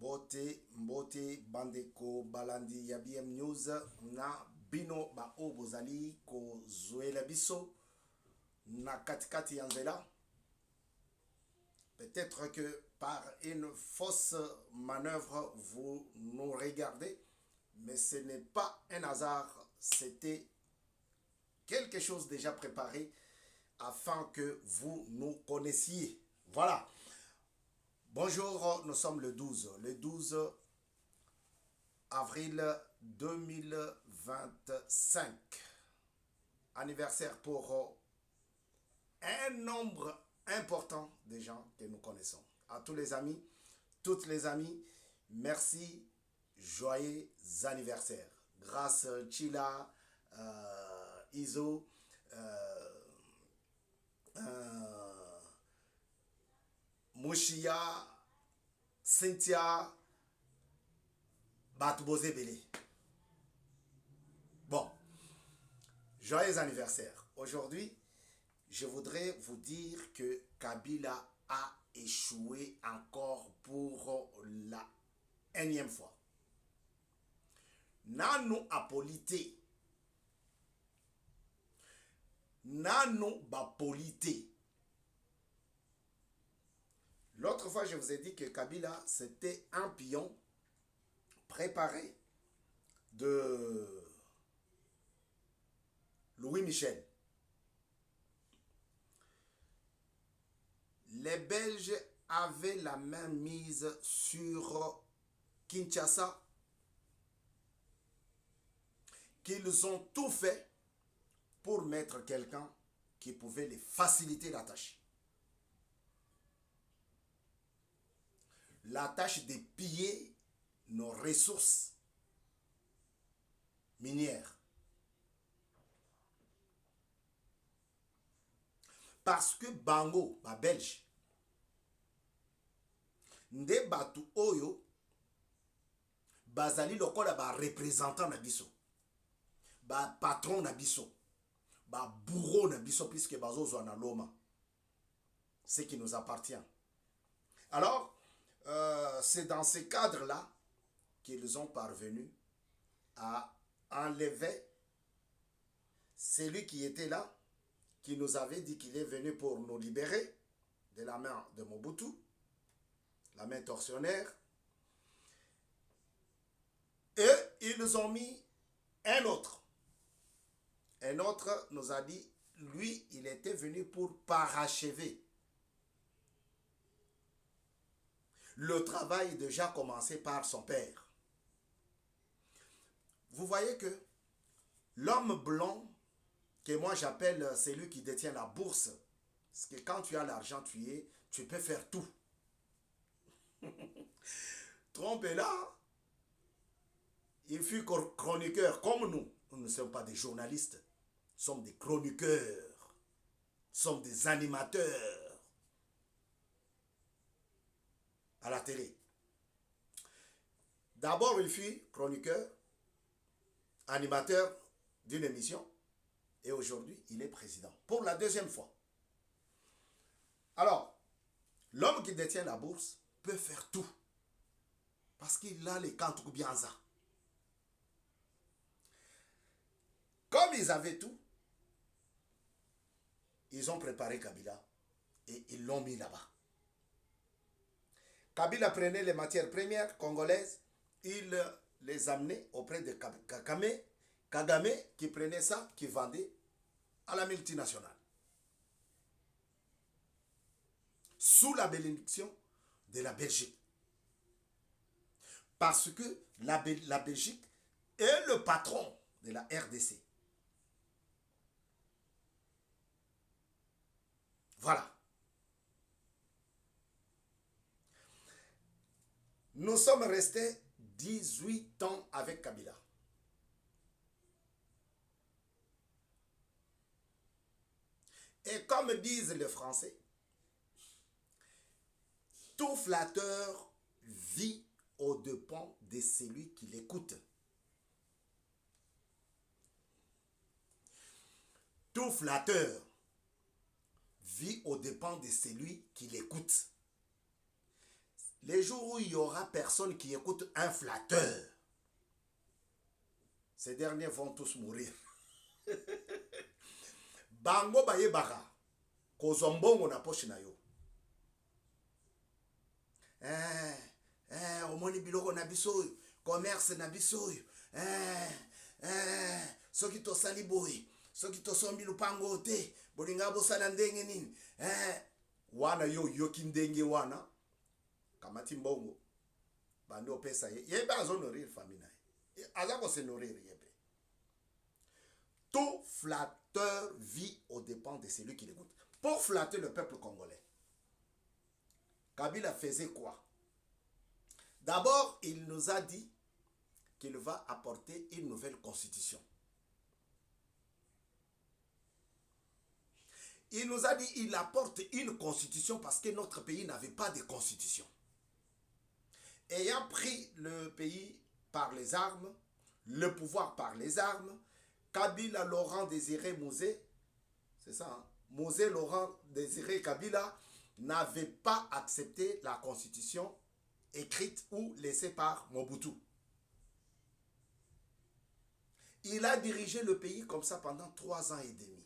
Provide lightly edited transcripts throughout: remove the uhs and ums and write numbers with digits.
Mbote bandeko balandi ya BM News na bino ba o bozali ko zoela biso na katikati ya nzela. Peut-être que par une fausse manœuvre vous nous regardez, mais ce n'est pas un hasard, c'était quelque chose déjà préparé afin que vous nous connaissiez. Voilà. Bonjour, nous sommes le 12 avril 2025. Anniversaire pour un nombre important de gens que nous connaissons. À tous les amis, toutes les amies, merci, joyeux anniversaire. Grâce Chila, Iso, Mouchia, Cynthia, Batubose Bele. Bon, joyeux anniversaire. Aujourd'hui, je voudrais vous dire que Kabila a échoué encore pour la énième fois. Nanu apolité. Nanu bapolité. L'autre fois, je vous ai dit que Kabila, c'était un pion préparé de Louis Michel. Les Belges avaient la main mise sur Kinshasa, qu'ils ont tout fait pour mettre quelqu'un qui pouvait les faciliter la tâche. La tâche de piller nos ressources minières. Parce que Bango, ba Belge, nde batu oyo bazali lokola ba représentant na biso, ba patron na biso, ba bourreau na biso, puisque bazozwa na loma ce qui nous appartient. Alors, c'est dans ce cadre-là qu'ils ont parvenu à enlever celui qui était là, qui nous avait dit qu'il est venu pour nous libérer de la main de Mobutu, la main tortionnaire. Et ils nous ont mis un autre. Un autre nous a dit, lui, il était venu pour parachever le travail déjà commencé par son père. Vous voyez que l'homme blanc, que moi j'appelle celui qui détient la bourse, parce que quand tu as l'argent, tu peux faire tout. Trump est là, il fut chroniqueur comme nous. Nous ne sommes pas des journalistes, nous sommes des chroniqueurs, nous sommes des animateurs à la télé. D'abord, il fut chroniqueur, animateur d'une émission, et aujourd'hui, il est président. Pour la deuxième fois. Alors, l'homme qui détient la bourse peut faire tout. Parce qu'il a les Kantou Bianza. Comme ils avaient tout, ils ont préparé Kabila et ils l'ont mis là-bas. Kabila prenait les matières premières congolaises, il les amenait auprès de Kagame qui prenait ça, qui vendait à la multinationale. Sous la bénédiction de la Belgique. Parce que la Belgique est le patron de la RDC. Voilà. Nous sommes restés 18 ans avec Kabila. Et comme disent les Français, tout flatteur vit aux dépens de celui qui l'écoute. Tout flatteur vit aux dépens de celui qui l'écoute. Les jours où il y aura personne qui écoute un flatteur, ces derniers vont tous mourir. Bango baye baka, kozombongo na poche na yo. Omoni biloko na biso, commerce na biso. Soki to sali boy, soki to sombi lupango te, bolinga bosala ndenge nini. Wana yo yoki ndenge wana, kamati mbongo, bando pesa ye. Yebe azo nourrir famille na ye. Azako se nourrir yebe. Tout flatteur vit aux dépens de celui qui l'écoute. Pour flatter le peuple congolais, Kabila faisait quoi? D'abord, il nous a dit qu'il va apporter une nouvelle constitution. Il nous a dit qu'il apporte une constitution parce que notre pays n'avait pas de constitution. Ayant pris le pays par les armes, le pouvoir par les armes, Kabila Laurent Désiré Mouzé, c'est ça, hein? Mouzé Laurent Désiré Kabila n'avait pas accepté la constitution écrite ou laissée par Mobutu. Il a dirigé le pays comme ça pendant 3 ans et demi.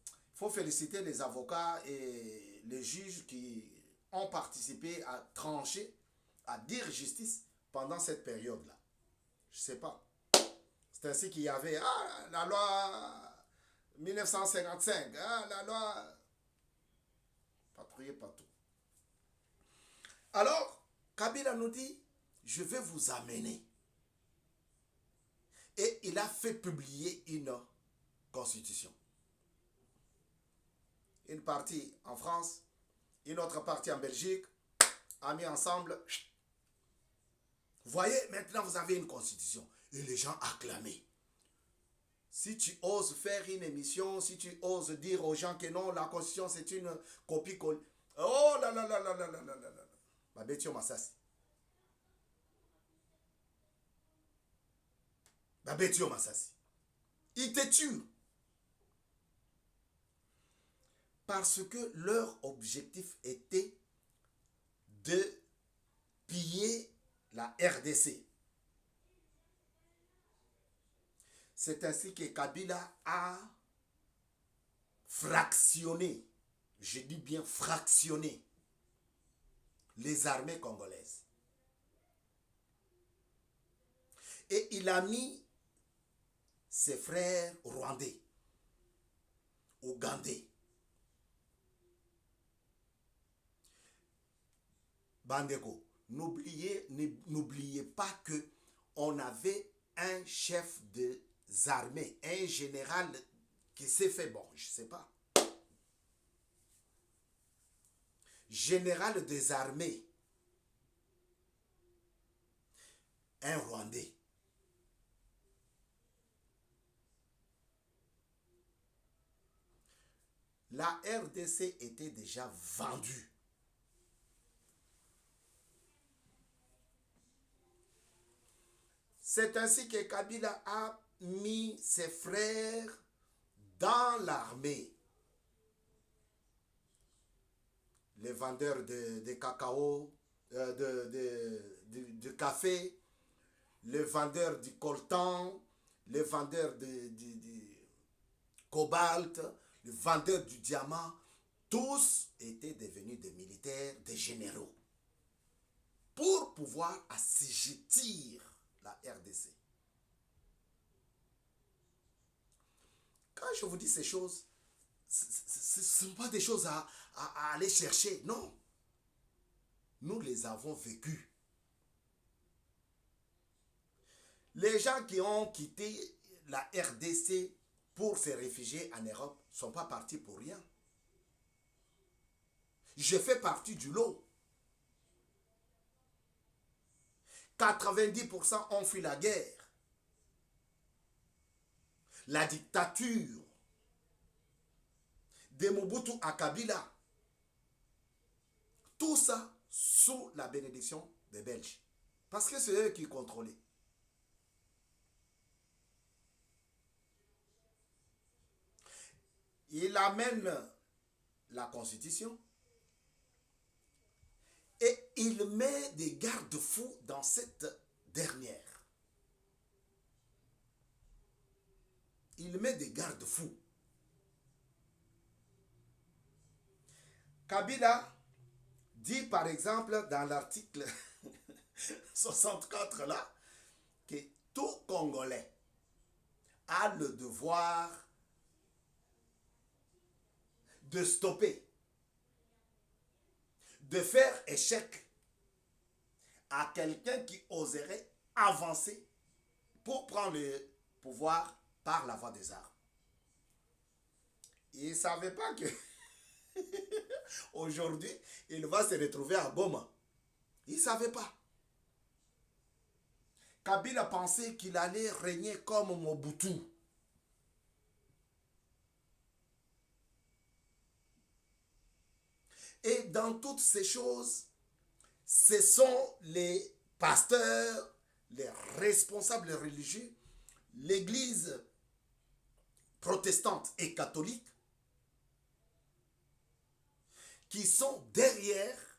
Il faut féliciter les avocats et les juges qui ont participé à trancher, à dire justice pendant cette période-là. Je ne sais pas. C'est ainsi qu'il y avait la loi 1955, la loi patrouiller partout. Alors, Kabila nous dit, je vais vous amener. Et il a fait publier une constitution. Une partie en France, une autre partie en Belgique, a mis ensemble. Vous voyez, maintenant vous avez une constitution. Et les gens acclamaient. Si tu oses faire une émission, si tu oses dire aux gens que non, la constitution c'est une copie-colle. Oh là là là là là là là là là. Babetio Massassi. Babetio Massassi. Ils te tuent. Parce que leur objectif était de piller la RDC. C'est ainsi que Kabila a fractionné, je dis bien fractionné, les armées congolaises. Et il a mis ses frères rwandais, ougandais, Bandeko, n'oubliez pas que on avait un chef des armées, un général qui s'est fait, bon, je ne sais pas, général des armées, un Rwandais. La RDC était déjà vendue. C'est ainsi que Kabila a mis ses frères dans l'armée. Les vendeurs de cacao, de café, les vendeurs du coltan, les vendeurs du cobalt, les vendeurs du diamant, tous étaient devenus des militaires, des généraux, pour pouvoir assujettir la RDC. Quand je vous dis ces choses, ce ne sont pas des choses à aller chercher, non. Nous les avons vécues. Les gens qui ont quitté la RDC pour se réfugier en Europe ne sont pas partis pour rien. Je fais partie du lot. 90% ont fui la guerre. La dictature de Mobutu à Kabila. Tout ça sous la bénédiction des Belges. Parce que c'est eux qui contrôlaient. Il amène la Constitution et il met des garde-fous dans cette dernière. Il met des garde-fous. Kabila dit par exemple dans l'article 64 là que tout Congolais a le devoir de stopper, de faire échec à quelqu'un qui oserait avancer pour prendre le pouvoir par la voie des armes. Il ne savait pas que aujourd'hui, il va se retrouver à Goma. Il ne savait pas. Kabila pensait qu'il allait régner comme Mobutu. Et dans toutes ces choses, ce sont les pasteurs, les responsables religieux, l'Église protestante et catholique qui sont derrière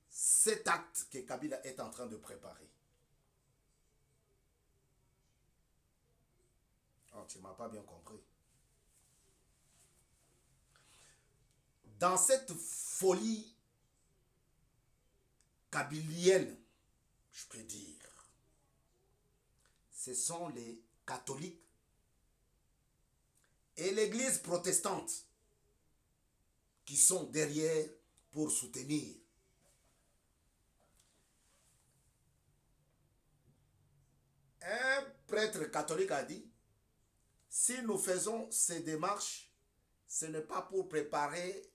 cet acte que Kabila est en train de préparer. Oh, tu ne m'as pas bien compris. Dans cette folie kabilienne, je peux dire, ce sont les catholiques et l'Église protestante qui sont derrière pour soutenir. Un prêtre catholique a dit, si nous faisons ces démarches, ce n'est pas pour préparer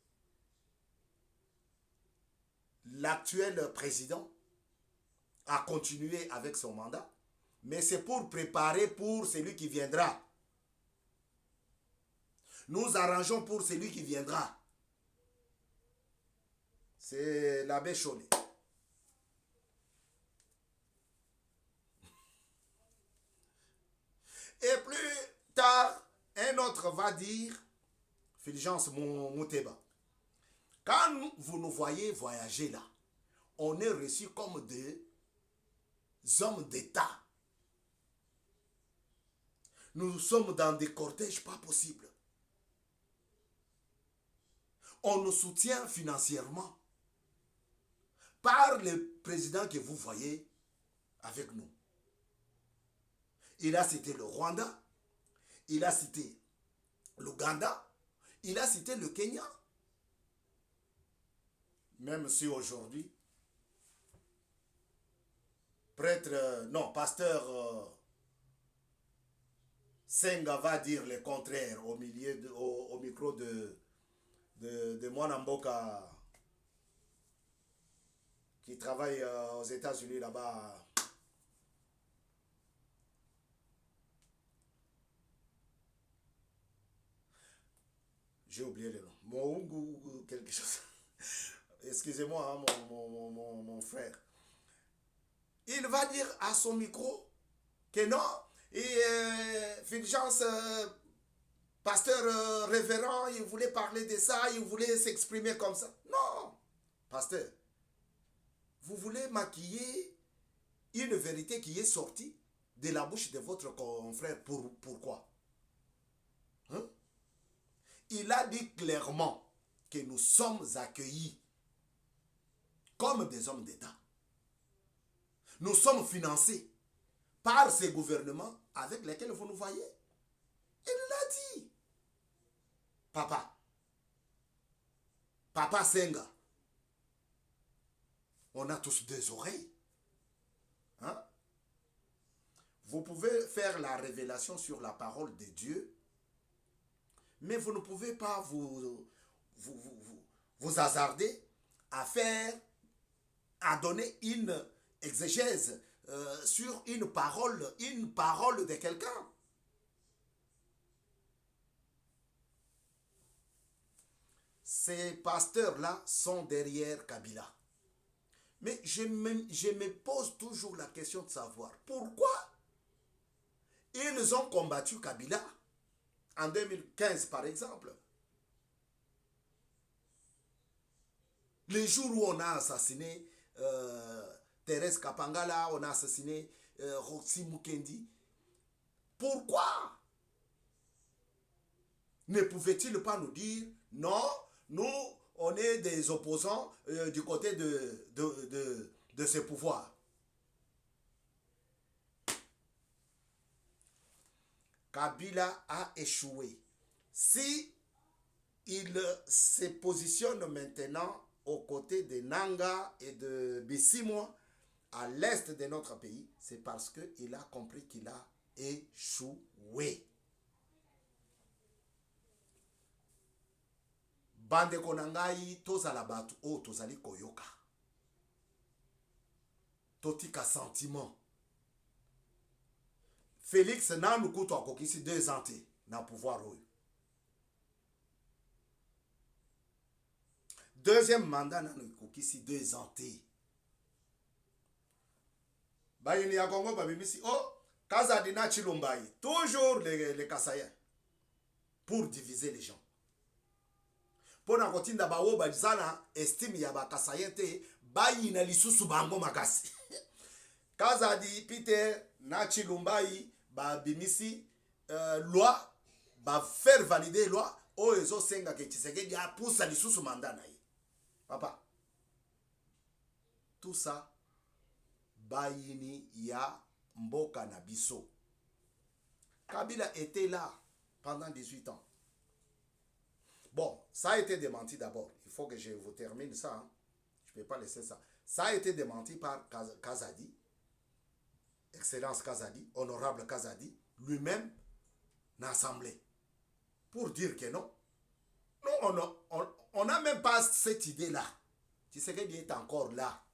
l'actuel président à continuer avec son mandat, mais c'est pour préparer pour celui qui viendra. Nous arrangeons pour celui qui viendra. C'est l'abbé Chollet. Et plus tard, un autre va dire, Fulgence Mouteba, quand vous nous voyez voyager là, on est reçus comme des hommes d'État. Nous sommes dans des cortèges pas possibles. On nous soutient financièrement par le président que vous voyez avec nous. Il a cité le Rwanda, il a cité l'Ouganda, il a cité le Kenya. Même si aujourd'hui, pasteur Senga va dire le contraire au micro de Mwanamboka qui travaille aux États-Unis là-bas. J'ai oublié le nom. Moungu quelque chose. Excusez-moi, hein, mon frère. Il va dire à son micro que non, et Fulgence, pasteur révérend, il voulait parler de ça, il voulait s'exprimer comme ça. Non, pasteur, vous voulez maquiller une vérité qui est sortie de la bouche de votre confrère. Pourquoi? Hein? Il a dit clairement que nous sommes accueillis comme des hommes d'État. Nous sommes financés par ces gouvernements avec lesquels vous nous voyez. Il l'a dit. Papa Senga, on a tous deux oreilles. Hein? Vous pouvez faire la révélation sur la parole de Dieu, mais vous ne pouvez pas vous hasarder à donner une exégèse sur une parole de quelqu'un. Ces pasteurs-là sont derrière Kabila. Mais je me pose toujours la question de savoir pourquoi ils ont combattu Kabila en 2015 par exemple. Le jour où on a assassiné Thérèse Kapangala, on a assassiné Roxy Mukendi, pourquoi ne pouvait-il pas nous dire non, nous, on est des opposants du côté de ce pouvoir? Kabila a échoué. Si il se positionne maintenant aux côtés de Nanga et de Bissimo, à l'est de notre pays, c'est parce qu'il a compris qu'il a échoué. Bandeko nangai tozala batu o tozali koyoka. Totika sentiment. Félix nanu kutu akokisi 2 ans te na pouvoir oyo. Deuxième mandat nanu ekokisi 2 ans te. Bayini ya Congo babimisi oh Kazadi na Chilumbayi, toujours les Kasaïens pour diviser les gens. Pour na kotinda bawo bazana estime ya ba Kasaïen te bayina lisusu bango makasi. Kazadi Peter na Chilumbayi babimisi loi ba faire valider loi o ezo senga ke Tshisekedi a poussa lisusu mandat na ye. Papa, tout ça bayini ya mboka na biso. Kabila était là pendant 18 ans. Bon, ça a été démenti d'abord. Il faut que je vous termine ça. Hein. Je ne peux pas laisser ça. Ça a été démenti par Kazadi, Excellence Kazadi, Honorable Kazadi, lui-même, dans l'Assemblée. Pour dire que non. Non, on n'a même pas cette idée-là. Tshisekedi est encore là.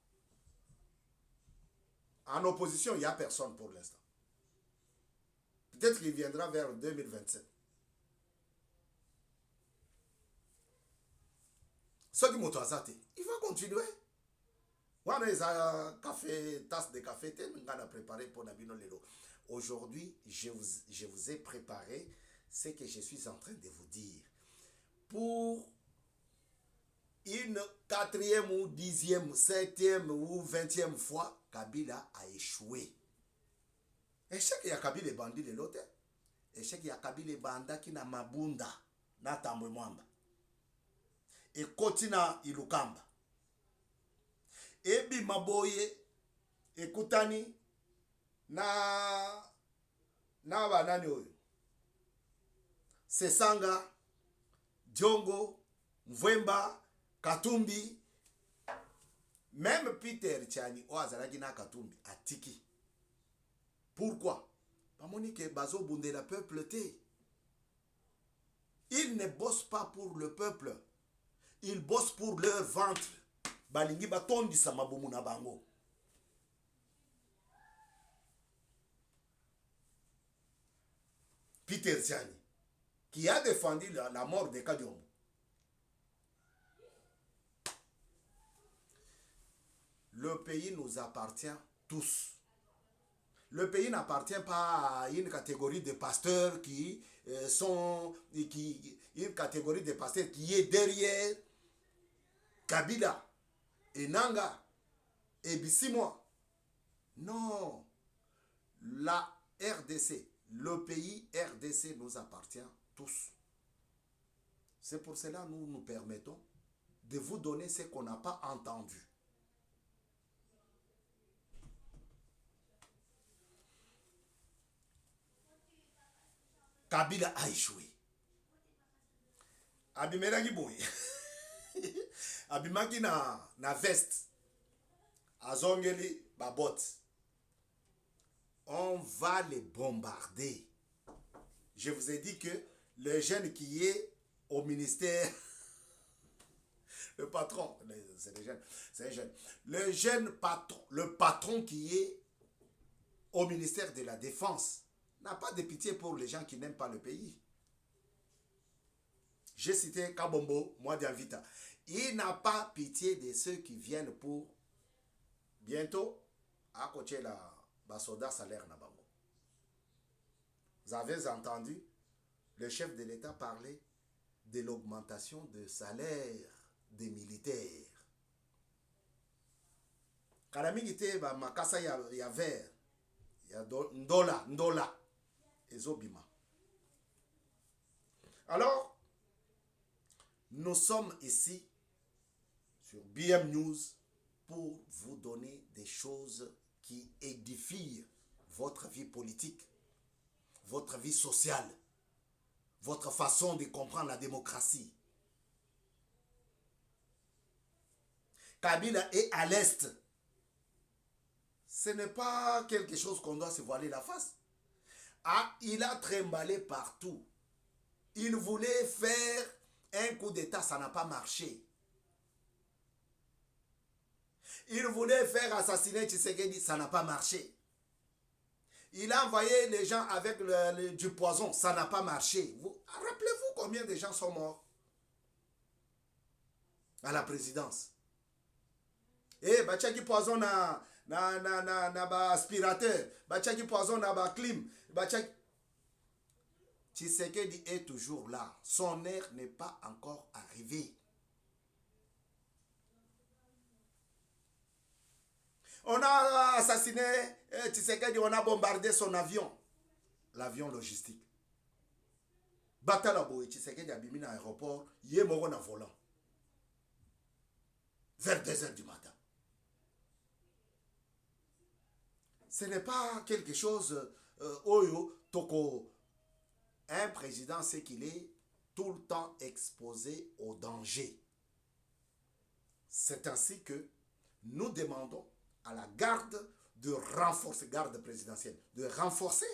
En opposition, il n'y a personne pour l'instant. Peut-être qu'il viendra vers 2027. Ce qui m'a il va continuer. Café, tasse de café, préparé pour Nabino Lelo. Aujourd'hui, je vous ai préparé ce que je suis en train de vous dire. Pour une 4e ou 10e, 7e ou 20e fois, Kabila a échoué. Échec ya Kabila bandi de l'autre. Échec ya Kabila banda qui na mabunda na tambwe mwamba. Et kotina ilukamba. Ebi maboye ekutani na banani oyo. Sesanga, Djongo, Mvemba, Katumbi, même Peter Tchani oazalaki na Katumbi atiki. Pourquoi? Parce que bazo bunde la peuple te. Ils ne bossent pas pour le peuple. Ils bossent pour leur ventre. Balingi batondi samabomu na bango. Peter Tchani, qui a défendu la mort de Kadiombo. Le pays nous appartient tous. Le pays n'appartient pas à une catégorie de pasteurs une catégorie de pasteurs qui est derrière Kabila et Nanga et Bissimo. Non. La RDC, le pays RDC nous appartient tous. C'est pour cela que nous nous permettons de vous donner ce qu'on n'a pas entendu. Kabila a échoué. Abimelaki boy. Abimaki na veste. Azongeli babot. On va les bombarder. Je vous ai dit que le jeune qui est au ministère, le patron, c'est un jeune. Le jeune patron, le patron qui est au ministère de la Défense, n'a pas de pitié pour les gens qui n'aiment pas le pays. J'ai cité Kabombo, moi d'Invita. Il n'a pas pitié de ceux qui viennent pour bientôt à côté la soldat salaire na bango. Vous avez entendu le chef de l'État parler de l'augmentation de salaire des militaires. Karamigi te ba makasa ya vert. Ya ndola. Ezobima. Alors, nous sommes ici sur BM News pour vous donner des choses qui édifient votre vie politique, votre vie sociale, votre façon de comprendre la démocratie. Kabila est à l'est. Ce n'est pas quelque chose qu'on doit se voiler la face. Ah, il a trimballé partout. Il voulait faire un coup d'État, ça n'a pas marché. Il voulait faire assassiner Tshisekedi, ça n'a pas marché. Il a envoyé les gens avec du poison, ça n'a pas marché. Rappelez-vous combien de gens sont morts à la présidence. Eh, bachaki poison na ba aspirateur, bachaki poison na ba clim, bachaki. Tshisekedi est toujours là. Son heure n'est pas encore arrivée. On a assassiné Tshisekedi, on a bombardé son avion. L'avion logistique. Batala boy, Tshisekedi a bimi na aéroport, yé moko na volant. Vers 2h du matin. Ce n'est pas quelque chose, Oyo, Toko. Un président, c'est qu'il est tout le temps exposé au danger. C'est ainsi que nous demandons à la garde de renforcer, garde présidentielle, de renforcer.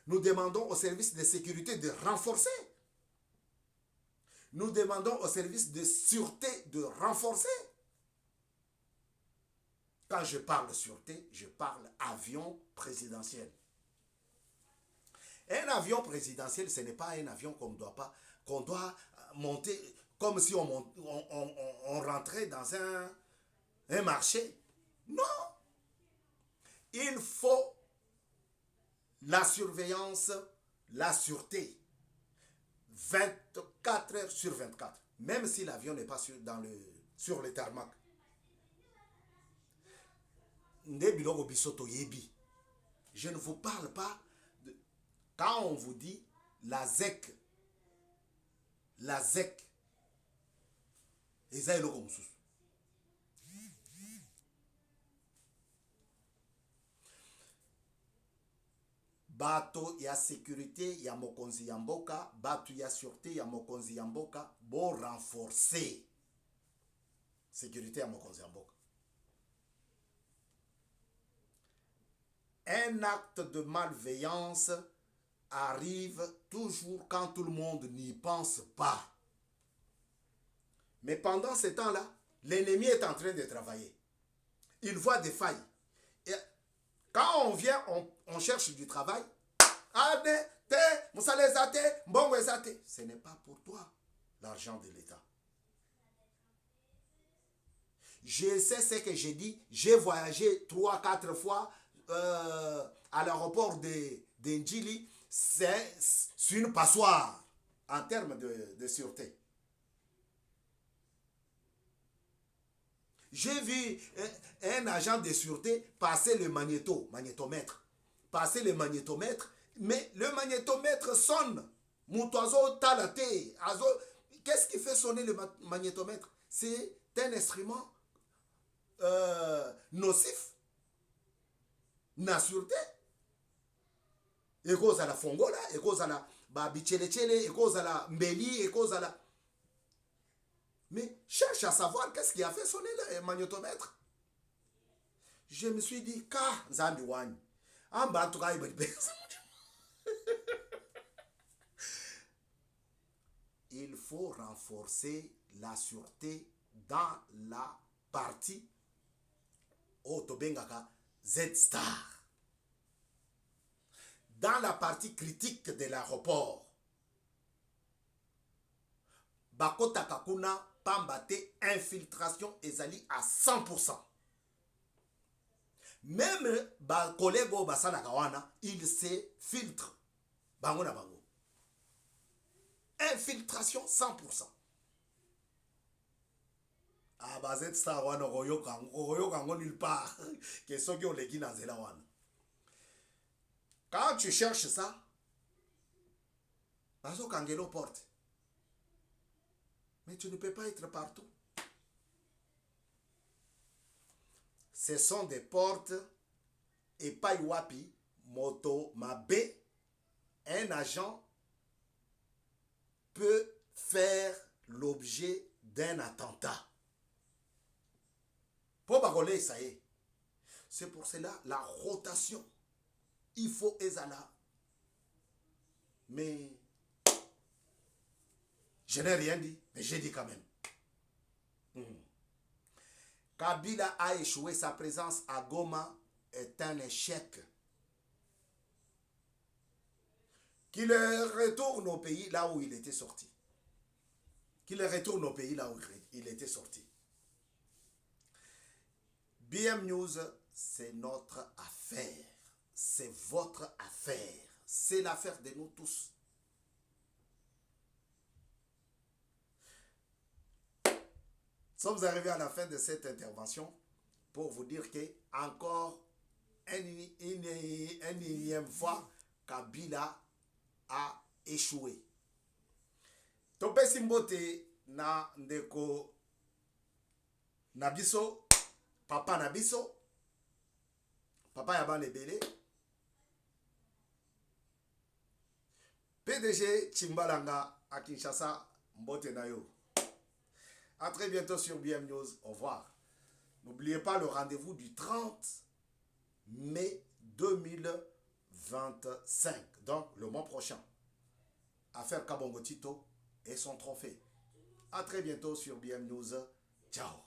Nous demandons au service de sécurité de renforcer. Nous demandons au service de sûreté de renforcer. Quand je parle de sûreté, je parle avion présidentiel. Un avion présidentiel, ce n'est pas un avion qu'on doit monter comme si on rentrait dans un marché. Non. Il faut la surveillance, la sûreté. 24 heures sur 24. Même si l'avion n'est pas sur le tarmac. Je ne vous parle pas de... Quand on vous dit la ZEC, eza eloko mosusu. Bato ya sécurité ya mokonzi ya mboka, bato ya sûreté ya mokonzi ya mboka, bo renforcer sécurité ya mokonzi ya mboka. Un acte de malveillance arrive toujours quand tout le monde n'y pense pas. Mais pendant ce temps-là, l'ennemi est en train de travailler. Il voit des failles. Et quand on vient, on cherche du travail. Ce n'est pas pour toi l'argent de l'État. Je sais ce que j'ai dit. J'ai voyagé 3-4 fois à l'aéroport de Ndjili. C'est une passoire en termes de sûreté. J'ai vu un agent de sûreté passer le magnétomètre. Passer le magnétomètre, mais le magnétomètre sonne. Moutazo talate. Qu'est-ce qui fait sonner le magnétomètre? C'est un instrument nocif. Na sûreté. Et cause à la fongola, et cause à la bichelechele, et cause à la mbeli, et cause à la... Mais cherche à savoir qu'est-ce qui a fait sonner le magnétomètre. Je me suis dit, Zambi Wani. Il faut renforcer la sûreté dans la partie Otobengaka Z-Star. Dans la partie critique de l'aéroport. Bakota Kakuna Pambate infiltration ezali à 100%. Même ba collègue basana kawana, il se filtre. Bango na bango. Infiltration 100%. Ah, bah, c'est ça, on a nulle part. Qu'est-ce qui ont les guides dans Zéla Wan. Quand tu cherches ça, Bazo Kangelo porte. Mais tu ne peux pas être partout. Ce sont des portes et pas Wapi, Moto, Mabé. Un agent peut faire l'objet d'un attentat. Pour baroler, ça y est. C'est pour cela la rotation. Il faut Ezala. Mais je n'ai rien dit, mais j'ai dit quand même. Kabila a échoué, sa présence à Goma est un échec. Qu'il retourne au pays là où il était sorti. Qu'il retourne au pays là où il était sorti. BM News, c'est notre affaire. C'est votre affaire. C'est l'affaire de nous tous. Nous sommes arrivés à la fin de cette intervention pour vous dire que encore une énième fois, Kabila a échoué. Topesi mbote na ndeko Nabiso, papa Nabiso, papa Yaban Lebele, PDG Chimbalanga à Kinshasa, mbote nayo. A très bientôt sur BM News. Au revoir. N'oubliez pas le rendez-vous du 30 mai 2025. Donc, le mois prochain. Affaire Kabongo Tito et son trophée. A très bientôt sur BM News. Ciao.